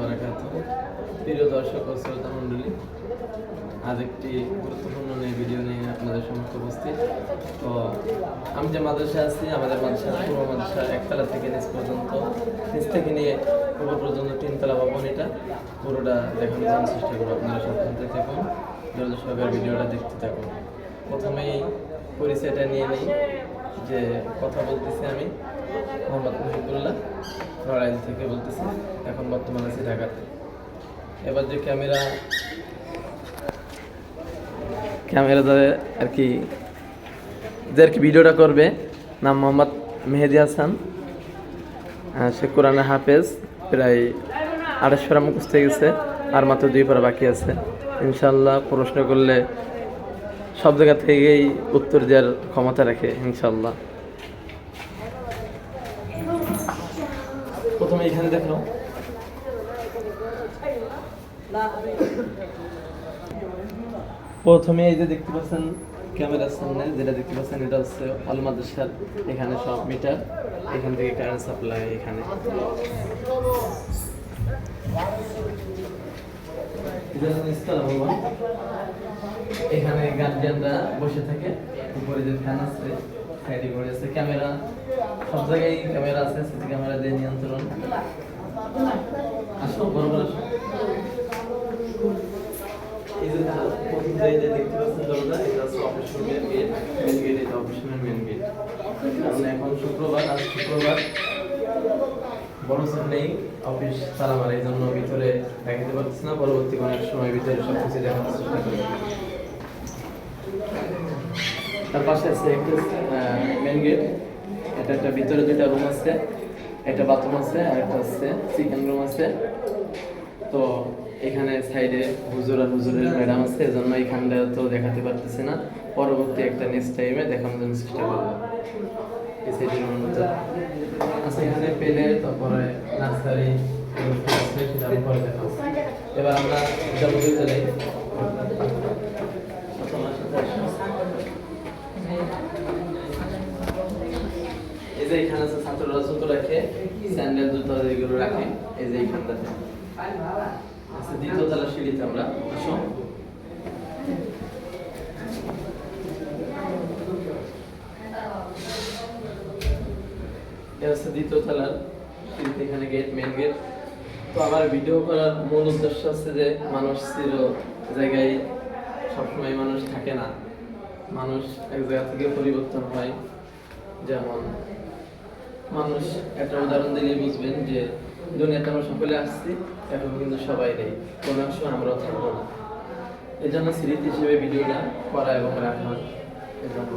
বারাকাতুহু। প্রিয় দর্শক ও শ্রোতা মণ্ডলী, আজ একটি গুরুত্বপূর্ণ ভিডিও নিয়ে আপনাদের সম্মুখে উপস্থিত। তো আমি যে মাদ্রাসায় আছি, আমাদের মাদ্রাসা পূর্ব মাদ্রাসা একতলা থেকে নিচ পর্যন্ত, নিচ থেকে নিয়ে উপর পর্যন্ত 3তলা ভবন। এটা পুরোটা দেখানোর জন্য চেষ্টা করবো। আপনারা সাবধানে থাকুন, ধৈর্য সহকারে ভিডিওটা দেখতে থাকুন। প্রথমেই পরিচয়টা নিয়ে নিই, যে কথা বলতেছি আমি মোহাম্মদ মুহিবুল্লাহ, নড়াইল থেকে বলতেছি। এখন বর্তমানে আছি ঢাকাতে। এবার যে ক্যামেরা আর কি ভিডিওটা করবে, নাম মোহাম্মদ মেহেদি হাসান। সে কোরআনের হাফেজ, প্রায় 28 পারা মুখস্থ হয়ে গেছে, আর মাত্র 2 পারা বাকি আছে। ইনশাল্লাহ প্রশ্ন করলে সব জায়গা থেকেই উত্তর দেওয়ার ক্ষমতা রাখে ইনশাল্লাহ। প্রথমে এখানে দেখো, প্রথমে এই যে দেখতে পাচ্ছেন ক্যামেরার সামনে যেটা দেখতে পাচ্ছেন, এটা হচ্ছে আল মাদ্রাসার। এখানে সব মিটার, এখান থেকে কারেন্ট সাপ্লাই। এখানে এখানে গার্জিয়ানরা বসে থাকে। উপরে যে ফ্যান আছে, সাইডে করে আছে ক্যামেরা, সব জায়গায় ক্যামেরা আছে, সিসি ক্যামেরা দিয়ে নিয়ন্ত্রণ। আসো বরাবর আসো। এই যে প্রথম যে দেখতে পাচ্ছেন দরজা, এটা হচ্ছে অফিসের মেন গেট। মেন গেট, এটা অফিসের মেন গেট। কারণ এখন শুক্রবার, আজ শুক্রবার বড় স্যার নেই, অফিস তালা মারা, এই জন্য ভিতরে দেখাতে পারছি না। পরবর্তী কোনো এক সময় ভিতরে সব কিছু দেখানোর চেষ্টা করব। তার পাশে আছে একটা মেন গেট। এটা একটা ভিতরে 2টা রুম আছে, একটা বাথরুম আছে, আর একটা হচ্ছে চিকেন রুম আছে। তো এখানে সাইডে হুজুর আর হুজুরের ম্যাডাম আছে, এজন্য এখানটা তো দেখাতে পারতেছি না। পরবর্তী একটা নেক্সট টাইমে দেখানোর জন্য চেষ্টা করবো। এই সাইডের রুমটা আছে, এখানে পেলে, তারপরে নার্সারি, সেটা আমি পরে দেখাবো। এবার আমরা যাবো চলে এই যে এখানে আছে ছাত্ররা জুতো রাখে, স্যান্ডেল জুতো এগুলো রাখে। এই যে এইখানটাতে আচ্ছা, 2য় তলার সিঁড়িতে আমরা আসো। এটা হচ্ছে 2য় তলার সিঁড়িতে, এখানে গেট, মেন গেট। তো আমার ভিডিও করার মূল উদ্দেশ্য হচ্ছে যে মানুষ ছিল জায়গায় সবসময় মানুষ থাকে না, মানুষ এক জায়গা থেকে পরিবর্তন হয়। যেমন মানুষ, একটা উদাহরণ দিলে বুঝবেন যে দুনিয়াতে আমরা সকলে আসছি, এখন কিন্তু সবাই নেই, কোনো এক সময় আমরাও থাকবো না। এই জন্য স্মৃতি হিসেবে ভিডিওটা করা এবং রাখা। এজন্য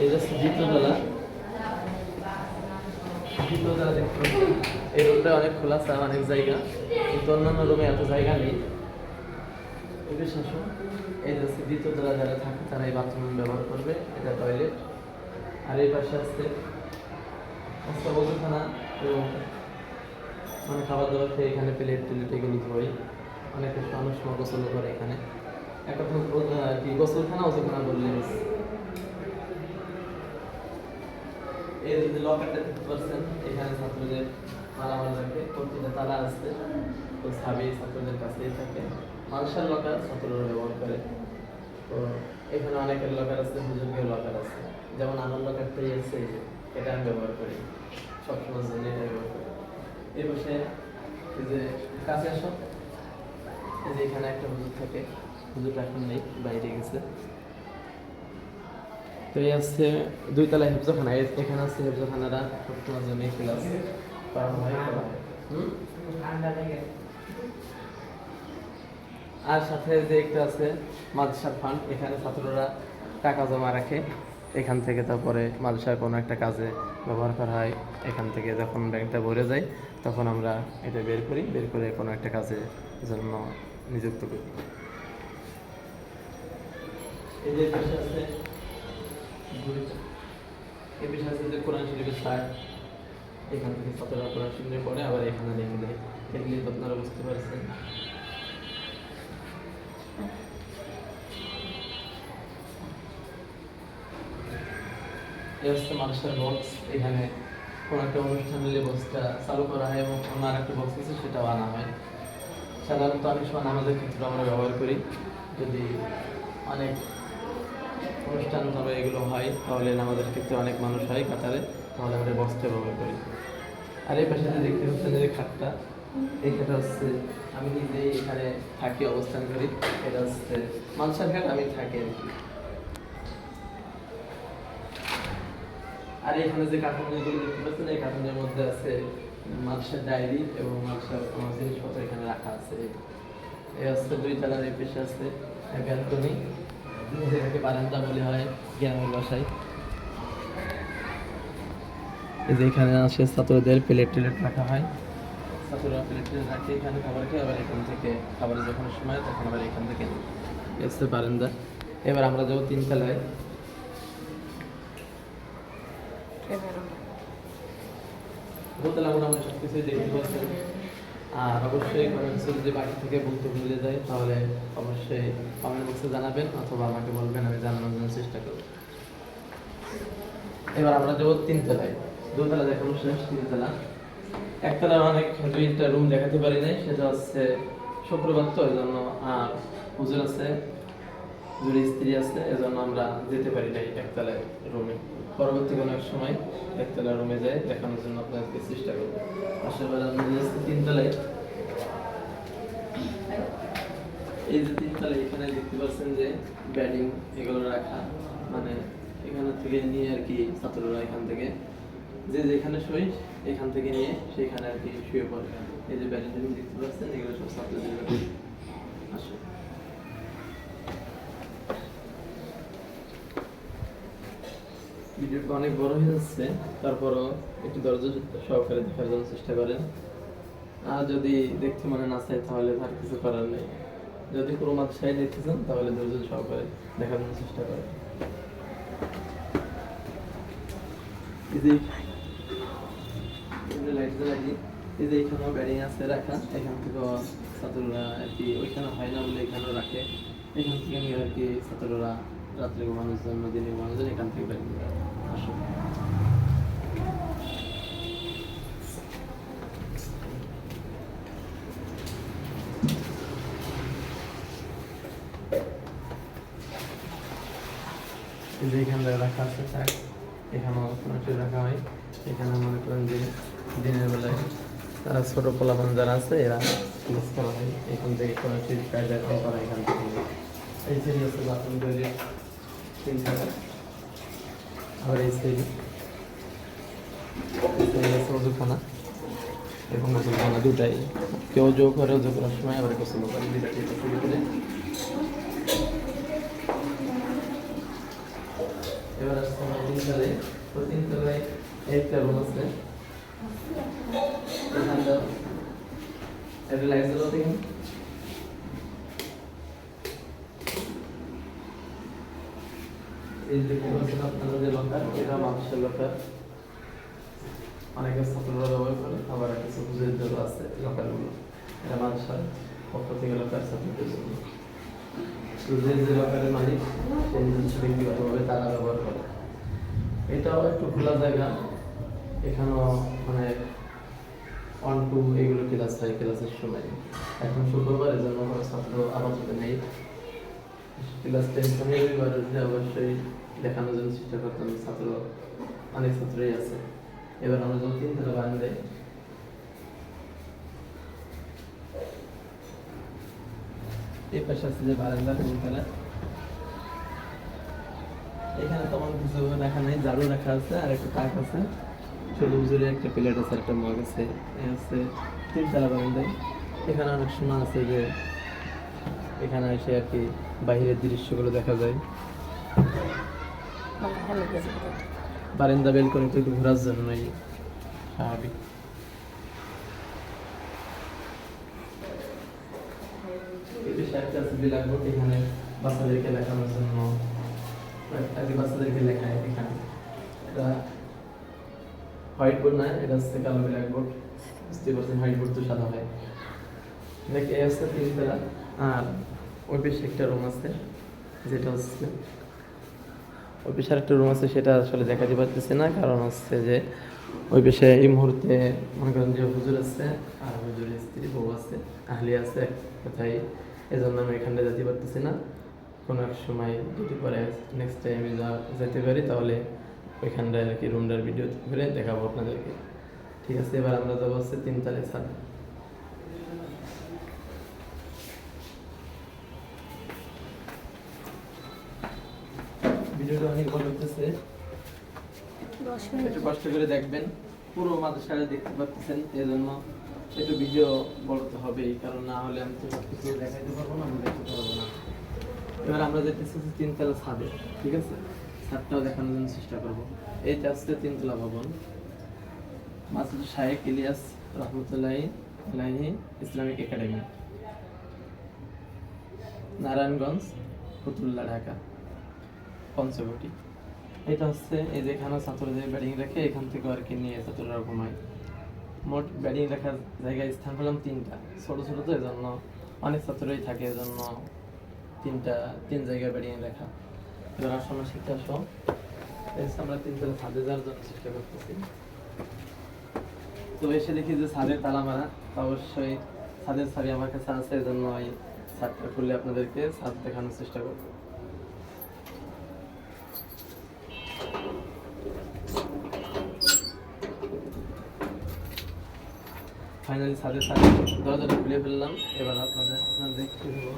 এই যে 2য় তলা, 2য় তলা দেখতে পাচ্ছেন, এই রুমটা অনেক খোলা আছে, অনেক জায়গা, কিন্তু অন্যান্য রুমে এত জায়গা নেই। এই যে 2য় তলা যারা থাকে তারা এই বাথরুম ব্যবহার করবে, এটা টয়লেট। আর এই পাশে আছে ওজুখানা, এবং মানে খাবার দাবার খেয়ে এখানে প্লেট এগুলো ধোয়। অনেকে মানুষ গোসল করে এখানে। একটা কি গোসলখানা, ওজুখানা বললে এই যে লকারটা দেখতে পাচ্ছেন, এখানে ছাত্রদের মালামাল রাখে। প্রতিটা তালা আছে, তো ছাবি ছাত্রদের কাছেই থাকে। মালসার লকার ছাত্ররা ব্যবহার করে। তো এখানে অনেকের লকার আছে, হুজুরের লকার আছে। যেমন আমার লকারটাই আছে, এটা আমি ব্যবহার করি সবসময় জন্য, এটা ব্যবহার করি। এই বসে এই যে কাছে আসো, এই যে এখানে একটা হুজুর থাকে, হুজুরটা এখন নেই, বাইরে গেছে। তো এই হচ্ছে 2 তলায় হেফজখানা। এখানে আছে হেফজখানারা সবসময় জন্য ক্লাস করা হয়। আর সাথে যে একটা আছে মাদ্রাসার ফান্ড, এখানে ছাত্ররা টাকা জমা রাখে। এখান থেকে তারপরে মাদ্রাসার কোনো একটা কাজে ব্যবহার করা হয়। এখান থেকে যখন ব্যাংকটা ভরে যায়, তখন আমরা এটা বের করি, বের করে কোনো একটা কাজে জন্য নিযুক্ত করি। এই যে পাশে আছে, এই পাশে আছে যে কোরআন শরীফের সার। এখান থেকে ছাত্ররা কোরআন শরীফে পড়ে, আবার এখানে রেখে দেয়। এগুলি তো আপনারা বুঝতে পারছেন। এই হচ্ছে মাদ্রাসার বক্স। এখানে কোনো একটা অনুষ্ঠান হলে বক্সটা চালু করা হয় এবং অন্য আরেকটা বক্স আছে সেটাও আনা হয়। সাধারণত অনেক সময় নামাজের ক্ষেত্রে আমরা ব্যবহার করি, যদি অনেক অনুষ্ঠান তবে এগুলো হয় তাহলে নামাজের ক্ষেত্রে অনেক মানুষ হয় কাতারে, তাহলে আমরা বক্সটা ব্যবহার করি। আর এই পাশে যে দেখতে পাচ্ছেন যে খাটটা, এই খাটটা হচ্ছে আমি নিজেই এখানে থাকি, অবস্থান করি। এটা হচ্ছে মানসার ঘাট, আমি থাকি আর কি। আর এখানে যে কার্টুনগুলো দেখতে পাচ্ছেন, এই কার্টুনের মধ্যে আছে মানসার ডায়েরি এবং মানসার আমার জিনিসপত্র এখানে রাখা আছে। এই হচ্ছে 2 তলার, এই পেশে আছে ব্যালকনি, যেটাকে বারান্দা বলে হয় গ্রামের ভাষায়। এই যে এখানে আসে ছাত্রদের প্লেট টেলেট রাখা হয়, ছাত্ররা প্লেট টেলেট রাখে এখানে খাবার খেয়ে, আবার এখান থেকে খাবারের যখন সময় তখন আবার এখান থেকে এসছে বারান্দা। এবার আমরা যাবো 3 তলায়। দোতলা মোটামুটি সব কিছুই দেখতে পাচ্ছেন। আর অবশ্যই কমেন্টস যদি বাকি থেকে বলতে ভুলে যায় তাহলে অবশ্যই কমেন্ট বক্সে জানাবেন অথবা আমাকে বলবেন, আমি জানানোর জন্য চেষ্টা করব। এবার আমরা যাবো 3 তলায়। 2 তলা দেখানো শেষ, 3 তলা। 1 তলায় অনেক 2টা রুম দেখাতে পারি নাই, সেটা হচ্ছে শুক্রবার তো এই জন্য, আর হুজুর আছে, হুজুরের স্ত্রী আছে, এজন্য আমরা যেতে পারি নাই 1 তলায় রুমে। পরবর্তী কোনো এক সময় 1 তলার রুমে যাই দেখানোর জন্য আপনাদেরকে চেষ্টা করবো। আশেপাশে আমরা যাচ্ছি 3 তলায়। এই যে 3 তলায় এখানে দেখতে পাচ্ছেন যে ব্যাডিং এগুলো রাখা, মানে এখান থেকে নিয়ে আর কি ছাত্ররা এখান থেকে যে যেখানে শুই এখান থেকে নিয়ে সেখানে আর কি শুয়ে পড়ে। এই যে ব্যাডিং দেখতে পাচ্ছেন, এগুলো সব ছাত্রদের আসে। ভিডিওটা অনেক বড় হয়ে যাচ্ছে, তারপরও একটু ধৈর্য সহকারে দেখার জন্য চেষ্টা করেন। আর যদি দেখতে মনে না চায় তাহলে তার কিছু করার নেই। যদি কোনো মাদ্রাসায় দেখতে চান তাহলে ধৈর্য সহকারে দেখার জন্য চেষ্টা করেন। এই যে এখানেও ব্যারিং আছে রাখা, এখান থেকে ছাত্ররা আর কি ওইখানে হয় না বলে এখানেও রাখে। এখান থেকে নিয়ে আর কি ছাত্ররা রাত্রে ঘুমানোর জন্য, দিনে ঘুমানোর জন্য এখান থেকে ব্যারিং আসে। এই যে এখানে রাখা আছে চাক, এখানেও মানুষের রাখা হয়। এখানে মনে করেন যে দিনের বেলায় তারা ছোট পোলাপান যারা আছে এরা ক্লাস করা হয়, এখান থেকে কোনোটির কায়দা করা এখান থেকে। এই সাইড আছে বাথরুম তৈরি 3 টাকা, আবার এই সাইড আছে ওজুখানা এবং গোসলখানা দুটাই। কেউ যোগ করে, যোগ করার সময় আবার গোসল করে, দুইটা শুরু করে। এবার আসছে আমরা 3 তলায়। তো 3 তলায় একটা রুম আছে, এখানটা একটা লাইট জ্বালাও দেখুন। এই দেখতে পাচ্ছেন আপনারা যে লকার, এটা মানুষের লকার, অনেকে ছাত্ররা ব্যবহার করে, আবার কিছু হুজুরের জন্য আছে লকারগুলো। এটা মানুষের পক্ষ থেকে লকার ছাত্রদের জন্য। যে লকারের মালিক সেই ব্যক্তিগতভাবে তারা ব্যবহার করে। এটাও একটু খোলা জায়গা, এখানেও মানে 1, 2 এগুলো ক্লাস হয় ক্লাসের সময়। এখন শুক্রবার, এর জন্য কোনো ছাত্র আপাতত নেই। ক্লাস 10 রবিবার অবশ্যই দেখানোর জন্য চেষ্টা করতাম, ছাত্র অনেক ছাত্রই আছে। এবার আমরা যখন 3 তলা বারান্দায়, এই পাশে আছে যে বারান্দা 3 তলা। এখানে তেমন কিছু রাখা নেই, ঝাড়ু রাখা আছে আর একটা তাক আছে, ছোট হুজুরের একটা প্লেট আছে, একটা মগ আছে। এই হচ্ছে 3 তলা বারান্দায়। এখানে অনেক সময় আছে যে এখানে এসে আর কি বাইরের দৃশ্যগুলো দেখা যায়। বারান্দা বেলকনি তো একটু ঘোরার জন্যই স্বাভাবিক। ব্ল্যাকবোর্ড এখানে বাচ্চাদেরকে লেখানোর জন্য, বাচ্চাদেরকে লেখায় এখানে। এটা হোয়াইট বোর্ড না, এটা হচ্ছে কালো ব্ল্যাকবোর্ড। বুঝতে পারছেন, হোয়াইট বোর্ড তো সাদা হয়। দেখে এই হচ্ছে 3 তলা। আর ওই পাশে একটা রুম আছে, যেটা হচ্ছে ওই পাশে একটা রুম আছে, সেটা আসলে দেখাতে পারতেছে না, কারণ হচ্ছে যে ওই পাশে এই মুহূর্তে মনে করেন যে হুজুর আছে আর হুজুরের স্ত্রী বউ আছে, আহলি আছে এক কথায়। এই জন্য আমি এখানটা যেতে পারতেছি না। কোনো এক সময় যদি পরে নেক্সট টাইম আমি যেতে পারি তাহলে ওইখানটায় আর কি রুমটার ভিডিও করে দেখাবো আপনাদেরকে। ঠিক আছে, এবার আমরা যাবো হচ্ছে 3 তলায় ছাদ। ভিডিওটা অনেক বড় হতেছে, একটু কষ্ট করে দেখবেন। পুরো মাদ্রাসাটা দেখতে পাচ্ছেন, এই জন্য একটু ভিডিও বড় তো হবেই, কারণ না হলে আমি তো সবকিছু দেখাইতে পারবো না, আমি দেখতে পারবো না। এবার আমরা যেতেছি 3 তলা ছাদে, ঠিক আছে? ছাদটাও দেখানোর জন্য চেষ্টা করবো। এইটা হচ্ছে 3 তলা ভবন, মাসুদ শাহেক ইলিয়াস রহমতুল্লাহি আলাইহি ইসলামিক একাডেমি, নারায়ণগঞ্জ, ফতুল্লা, ঢাকা, পঞ্চবটি। এটা হচ্ছে এই যে এখানে ছাত্রদের ব্যাডিং রেখে এখান থেকে আর কি নিয়ে ছাত্ররা ঘুমায়। মোট ব্যাডিং রাখার জায়গায় স্থান পেলাম 3টা, ছোট ছোট তো এজন্য অনেক ছাত্রই থাকে, এজন্য 3 জায়গায় ব্যাডিং রাখা। এবার আসন্ন শিক্ষা সহ আমরা 3 তলা ছাদে যাওয়ার জন্য চেষ্টা করতেছি। তো এসে দেখি যে ছাদের তালা মারা, অবশ্যই ছাদের ছাবি আমার কাছে আছে, এজন্য ওই ছাদটা খুলে আপনাদেরকে ছাদ দেখানোর চেষ্টা করবো। ফাইনালি ছাদের দরজাটা খুলে ফেললাম। এবার আপনারা দেখতে দেবো,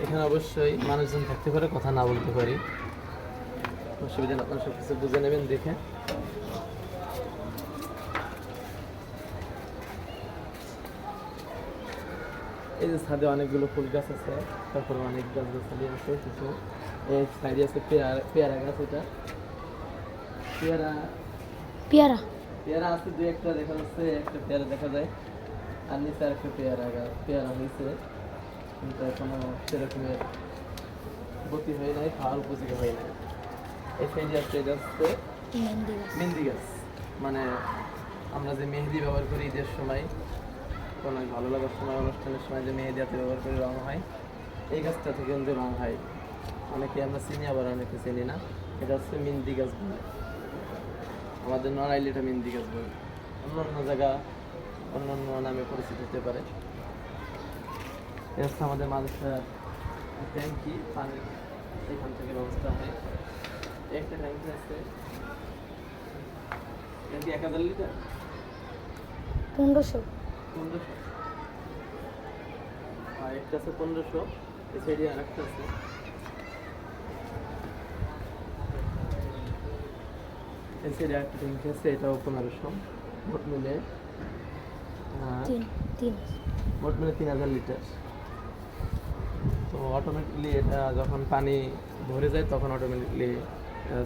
এখানে অবশ্যই মানুষজন থাকতে পারে, কথা না বলতে পারি, অসুবিধা না, আপনারা সব কিছু বুঝে নেবেন দেখে। এই যে ছাদে অনেকগুলো ফুল গাছ আছে, তারপরে অনেক গাছ গাছালি আছে কিছু। এই সাইডে আছে পেয়ারা গাছ, এটা পেয়ারা পেয়ারা পেয়ারা আছে 2-1টা দেখা যাচ্ছে, একটা পেয়ারা দেখা যায়। আর নিচে আর একটা পেয়ারা হয়েছে, কিন্তু এখনো সেরকমের গতি হয় নাই, খাওয়ার উপযোগী হয় নাই। এই সাইডে আছে এটা হচ্ছে মেহেন্দি গাছ, মানে আমরা যে মেহেদি ব্যবহার করি ঈদের সময়, কোনো ভালো লাগার সময়, অনুষ্ঠানের সময় যে মেহেদি হাতে ব্যবহার করে রং হয়, এই গাছটা থেকে কিন্তু রং হয়। অনেকে আমরা চিনি, আবার অনেকে চিনি না। এটা হচ্ছে মেহেন্দি গাছ বলে, আমাদের নড়াইলে এটা মেহেন্দি গাছ বলে, অন্য অন্য জায়গা অন্য অন্য নামে পরিচিত হতে পারে। এটা হচ্ছে আমাদের মাদ্রাসার ট্যাঙ্কি, পানির এখান থেকে ব্যবস্থা হয়। একটা ট্যাঙ্কি আছে, ট্যাঙ্কি 1000 লিটার, 1500 আর একটা আছে 1500। এই সাইডে আর একটা আছে, এই সাইডে একটা ট্যাঙ্কি আছে, এটাও 1500। মোট মিলে 3000 লিটার। তো অটোমেটিকলি এটা যখন পানি ভরে যায় তখন অটোমেটিকলি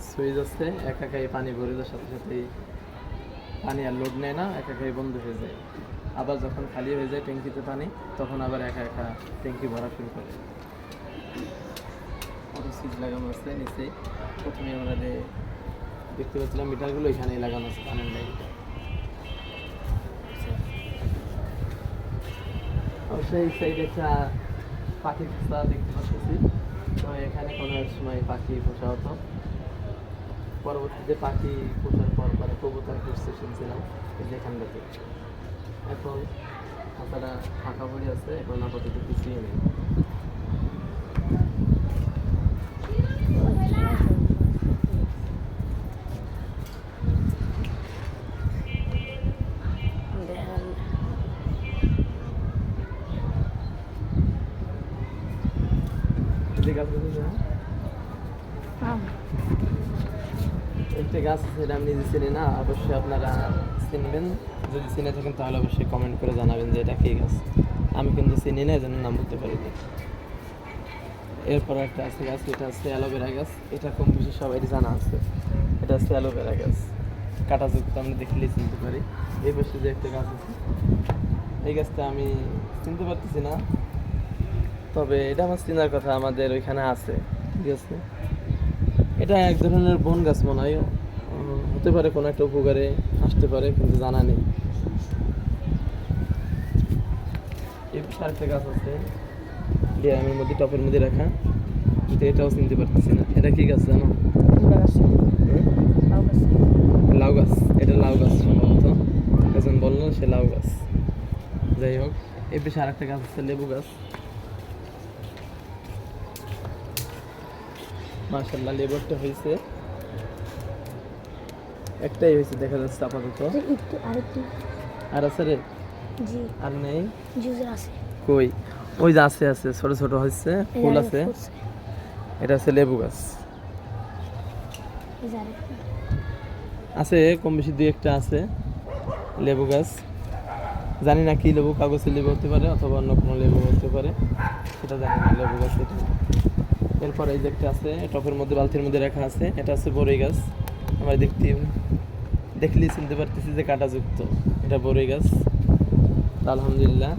সুইচ আছে, একাই পানি ভরে যাওয়ার সাথে সাথেই পানি আর লোড নেয় না, একাই বন্ধ হয়ে যায়। আবার যখন খালি হয়ে যায় ট্যাঙ্কিতে পানি, তখন আবার একা ট্যাঙ্কি ভরা শুরু করে। অটো সুইচ লাগানো আছে নিচে, প্রথমে আমরা দেখতে পাচ্ছিলাম মিটারগুলো এখানেই লাগানো আছে পানির লাইনটা। অবশ্যই এই সাইডে একটা পাখির পোষা দেখতে পাচ্ছি। তো এখানে কোনো এক সময় পাখি পোষা হতো, পরবর্তীতে পাখি পোষার পর পরে কবুতর পুষতে শুনছিলাম যেখানটাতে। এখন খাতাটা ফাঁকা পড়ে আছে, এখন আপাতত কিছুই নেই। একটা গাছ আছে, এটা আমি নিজে চিনি না, অবশ্যই আপনারা চিনবেন। যদি চিনে থাকেন তাহলে অবশ্যই কমেন্ট করে জানাবেন যে এটা কী গাছ। আমি কিন্তু চিনি না, এজন্য নাম বলতে পারি না। এরপর একটা আছে গাছ, এটা হচ্ছে অ্যালোভেরা গাছ। এটা কম বেশি সবাই জানা আছে, এটা হচ্ছে অ্যালোভেরা গাছ, কাঁটাযুক্ত, আমরা দেখলেই চিনতে পারি। এই পাশে যে একটা গাছ আছে, এই গাছটা আমি চিনতে পারতেছি না, তবে এটা আমার চেনার কথা, আমাদের ওইখানে আছে, ঠিক আছে? এটা এক ধরনের বন গাছ মনে হয়, হতে পারে কোনো একটা উপকারে আসতে পারে, কিন্তু জানা নেই। এই পাশে আরেকটা গাছ আছে ড্রামের মধ্যে, টপের মধ্যে রাখা, কিন্তু এটাও চিনতে পারতেছি না। এটা কি গাছ জানো? লাউ গাছ, এটা লাউ গাছ সম্ভবত, একজন বললো সে লাউ গাছ। যাই হোক, এই পাশে আরেকটা গাছ আছে লেবু গাছ। মাশাআল্লাহ লেবু একটা হয়েছে, একটাই হয়েছে দেখা যাচ্ছে আপাতত। একটু আরেকটু আর আছে রে? জি আর নেই? জুস আছে। কই? ওই যে আছে আছে, ছোট ছোট হয়েছে, ফুল আছে। এটা আছে লেবু গাছ, আছে কম বেশি দুই একটা আছে লেবু গাছ। জানি না কি লেবু, কাগজের লেবু হতে পারে অথবা অন্য কোনো লেবু হতে পারে, সেটা জানি না। লেবু গাছ এটা। এরপর এই যে একটা আছে টপের মধ্যে, বালতির মধ্যে রাখা আছে, এটা আছে বরই গাছ। আমরা দেখলেই চিনতে পারতেছি যে কাঁটাযুক্ত, এটা বরই গাছ। আলহামদুলিল্লাহ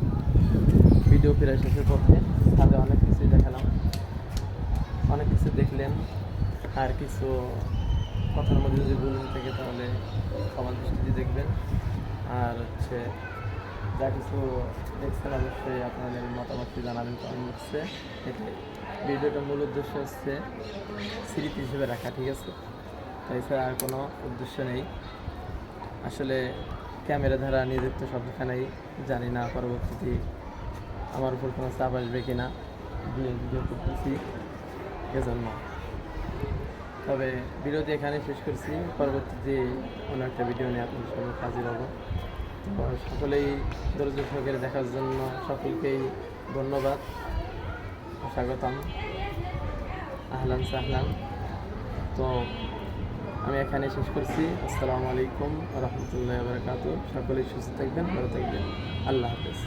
ভিডিও ফিরে শেষের পথে ছাদে অনেক কিছুই দেখালাম, অনেক কিছু দেখলেন। আর কিছু কথার মধ্যে যদি ভুল হয়ে থাকে তাহলে সবার দৃষ্টিতে দেখবেন। আর হচ্ছে যা কিছু দেখছেন অবশ্যই আপনাদের মতামতটি জানাবেন কমেন্ট বক্সে। এটাই ভিডিওটার মূল উদ্দেশ্য হচ্ছে স্মৃতি হিসেবে রাখা, ঠিক আছে? তাই ছাড়া আর কোনো উদ্দেশ্য নেই। আসলে ক্যামেরা ধারা নিজের তো সবখানেই, জানি না পরবর্তীতে আমার উপর কোনো চাপ আসবে কিনা ভিডিও করতেছি এজন্য। তবে ভিডিওটি এখানে শেষ করছি, পরবর্তীতে অন্য একটা ভিডিও নিয়ে আপনাদের সঙ্গে হাজির হব। তো সকলেই ধৈর্য সহকারে দেখার জন্য সকলকেই ধন্যবাদ, স্বাগতম, আহলান সাহলান। তো আমি এখানে শেষ করছি। আসসালামু আলাইকুম ওয়া রাহমাতুল্লাহি ওয়া বারাকাতুহু। সকলেই সুস্থ থাকবেন, ভালো থাকবেন। আল্লাহ হাফেজ।